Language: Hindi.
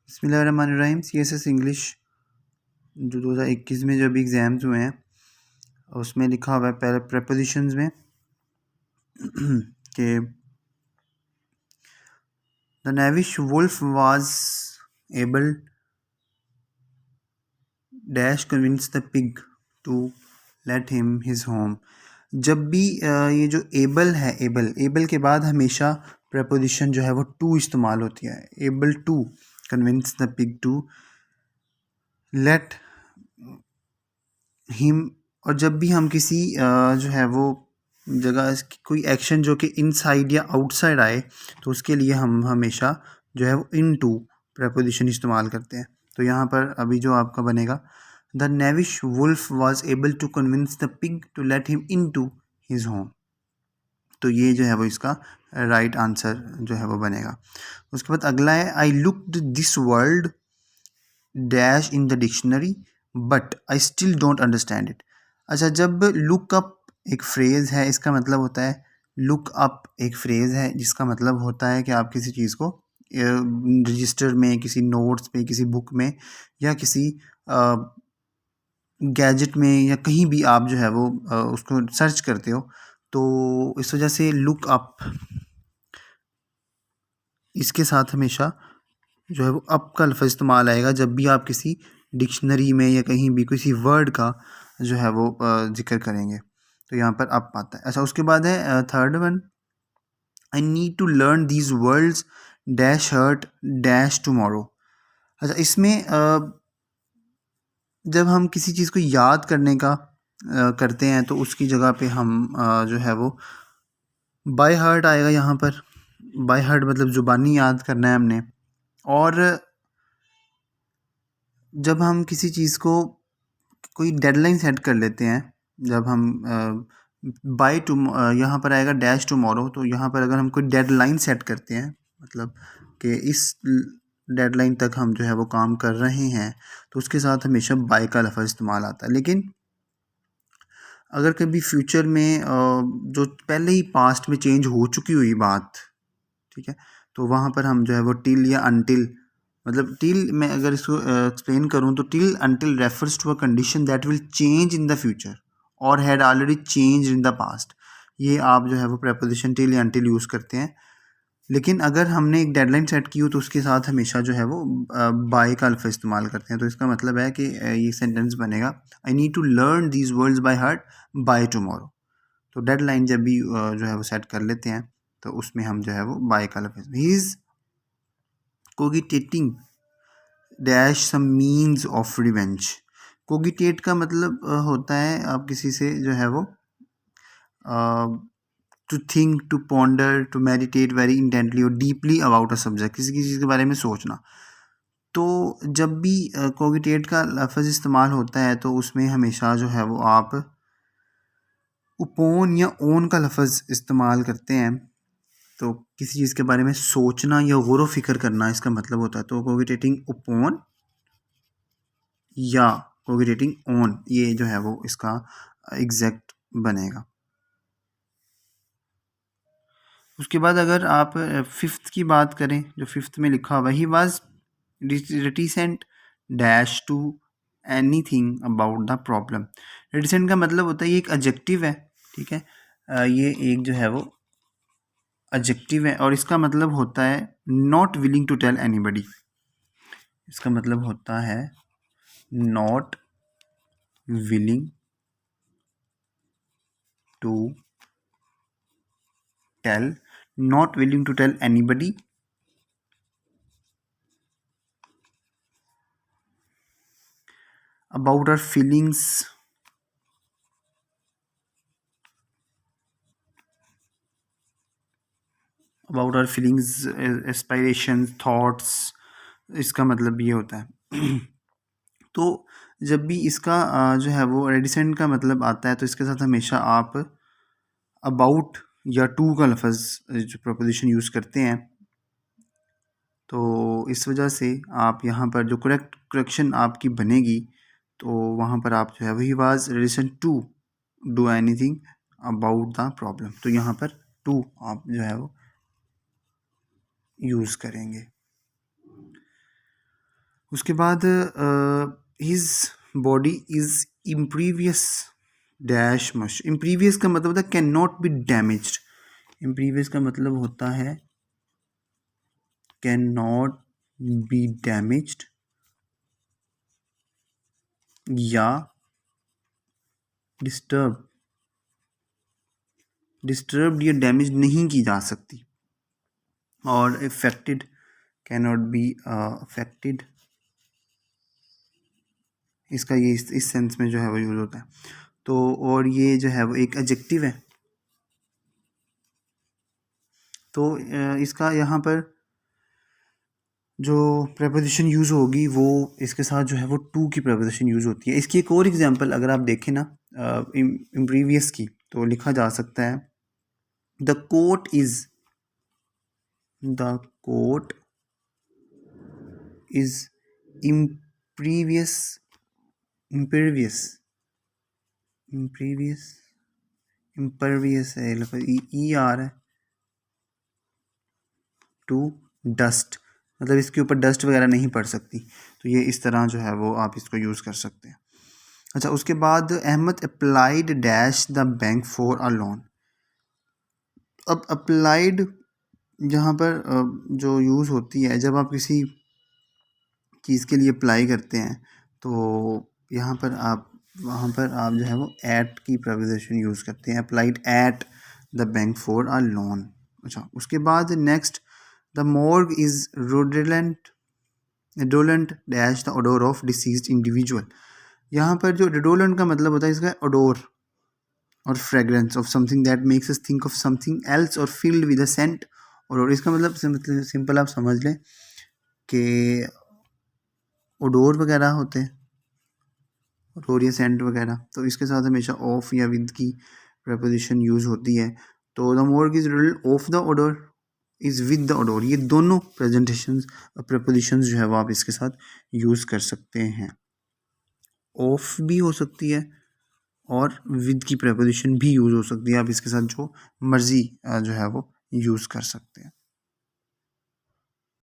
बिस्मिल्लाहिर्रहमानिर्रहीम। CSS इंग्लिश जो 2021 में जब एग्ज़ाम्स हुए हैं उसमें लिखा हुआ है पहले प्रेपोजिशंस में कि the knavish wolf was able dash convince the pig to let him his home. जब भी ये जो एबल है, एबल के बाद हमेशा प्रेपोजिशन जो है वो टू इस्तेमाल होती है। Able to convince the pig to let him. और जब भी हम किसी जो है वो जगह कोई एक्शन जो कि इनसाइड या आउटसाइड आए तो उसके लिए हम हमेशा जो है वो इन टू प्रेपोजिशन इस्तेमाल करते हैं। तो यहाँ पर अभी जो आपका बनेगा, the knavish wolf was able to convince the pig to let him in to his home. तो ये जो है वो इसका राइट आंसर जो है वो बनेगा। उसके बाद अगला है, I looked this word dash in the dictionary but I still don't understand it. अच्छा, जब लुक अप एक फ्रेज़ है, इसका मतलब होता है लुक अप एक फ्रेज़ है जिसका मतलब होता है कि आप किसी चीज़ को रजिस्टर में, किसी नोट्स पे, किसी बुक में या किसी गैजेट में या कहीं भी आप जो है वो उसको सर्च करते हो। तो इस वजह से लुक अप इसके साथ हमेशा जो है वो अप का लफ्ज़ इस्तेमाल आएगा जब भी आप किसी डिक्शनरी में या कहीं भी किसी वर्ड का जो है वो जिक्र करेंगे। तो यहाँ पर अप आता है। अच्छा, उसके बाद है third one, I need to learn these words dash hurt dash tomorrow. अच्छा, इसमें जब हम किसी चीज़ को याद करने का करते हैं तो उसकी जगह पे हम जो है वो बाय हार्ट आएगा। यहाँ पर बाय हार्ट मतलब ज़ुबानी याद करना है हमने। और जब हम किसी चीज़ को कोई डेडलाइन सेट कर लेते हैं, जब हम बाय टू यहाँ पर आएगा डैश टुमारो। तो यहाँ पर अगर हम कोई डेडलाइन सेट करते हैं मतलब कि इस डेडलाइन तक हम जो है वो काम कर रहे हैं तो उसके साथ हमेशा बाय का लफ्ज़ इस्तेमाल आता है। लेकिन अगर कभी फ्यूचर में जो पहले ही पास्ट में चेंज हो चुकी हुई बात, ठीक है, तो वहाँ पर हम जो है वो टिल या अनटिल, मतलब टिल मैं अगर इसको एक्सप्लेन करूँ तो till until refers to a condition that will change in the future और had already change in the past. ये आप जो है वो प्रेपोजिशन टिल या अनटिल यूज़ करते हैं। लेकिन अगर हमने एक डेडलाइन सेट की हो तो उसके साथ हमेशा जो है वो बाय का अल्फ़ा इस्तेमाल करते हैं। तो इसका मतलब है कि ये सेंटेंस बनेगा, I need to learn these words by heart by tomorrow. तो डेडलाइन जब भी जो है वो सेट कर लेते हैं तो उसमें हम जो है वो बाय का लफ्ज़, he is cogitating dash some means of revenge. Cogitate का मतलब होता है आप किसी से जो है वो to think, to ponder, to meditate very intently और डीपली अबाउट अ सब्जेक्ट, किसी चीज़ के बारे में सोचना। तो जब भी कोगिटेट का लफ्ज़ इस्तेमाल होता है तो उसमें हमेशा जो है वो आप उपोन या ओन का लफ्ज़ इस्तेमाल करते हैं। तो किसी चीज़ के बारे में सोचना या गौर व फिक्र करना इसका मतलब होता है। तो कोगिटेटिंग उपोन या कोगिटेटिंग ओन, ये जो है वो इसका एग्जैक्ट बनेगा। उसके बाद अगर आप फिफ्थ की बात करें, जो फिफ्थ में लिखा हुआ, he was reticent dash to anything about the problem. Reticent का मतलब होता है, ये एक एडजेक्टिव है, ठीक है, ये एक जो है वो एडजेक्टिव है और इसका मतलब होता है not willing to tell anybody. इसका मतलब होता है not willing to tell, not willing to tell anybody about our feelings, about our feelings, aspirations, thoughts, इसका मतलब ये होता है। तो जब भी इसका जो है वो रेडिसेंट का मतलब आता है तो इसके साथ हमेशा आप अबाउट या टू का लफ्ज़ जो प्रपोजिशन यूज़ करते हैं। तो इस वजह से आप यहाँ पर जो करेक्शन आपकी बनेगी तो वहाँ पर आप जो है वही was relation to do anything about the problem. तो यहाँ पर टू आप जो है वो यूज़ करेंगे। उसके बाद his body is impervious dash मश। इम्प्रीवियस का मतलब होता है can not be damaged. Impervious का मतलब होता है कैन नॉट बी डैमेज्ड या डिस्टर्ब या डैमेज नहीं की जा सकती। और affected can not be affected, इसका ये इस सेंस में जो है वो यूज़ होता है। तो और ये जो है वो एक एडजेक्टिव है। तो इसका यहाँ पर जो प्रेपोजिशन यूज़ होगी वो इसके साथ जो है वो टू की प्रेपोजिशन यूज़ होती है। इसकी एक और एग्जांपल अगर आप देखें ना इम्प्रीवियस की, तो लिखा जा सकता है द कोट इज़ इम्प्रीवियस इम्pervious है, ई आ रहा है टू डस्ट, मतलब इसके ऊपर डस्ट वगैरह नहीं पड़ सकती। तो ये इस तरह जो है वो आप इसको यूज़ कर सकते हैं। अच्छा, उसके बाद Ahmed applied dash the bank for a loan. अब अप्लाइड यहाँ पर जो यूज़ होती है जब आप किसी चीज़ के लिए अप्लाई करते हैं, तो यहाँ पर आप वहाँ पर आप जो है वो एट की प्रेपोजिशन यूज़ करते हैं, applied at the bank for a loan. अच्छा, उसके बाद next the morgue is redolent dash the odour of deceased individual. यहाँ पर जो redolent का मतलब होता है इसका ओडोर और fragrance of something that makes us think of something else और फील्ड विद अ सेंट। और इसका मतलब सिंपल आप समझ लें कि ओडोर वगैरह होते हैं, ओडोर या सेंट वगैरह, तो इसके साथ हमेशा ऑफ या विद की प्रपोजिशन यूज़ होती है। तो the morgue is of the odour is with the odour, ये दोनों प्रेजेंटेशंस प्रपोजिशंस जो है वो आप इसके साथ यूज़ कर सकते हैं। ऑफ भी हो सकती है और विद की प्रपोजिशन भी यूज़ हो सकती है, आप इसके साथ जो मर्ज़ी जो है वो यूज़ कर सकते हैं।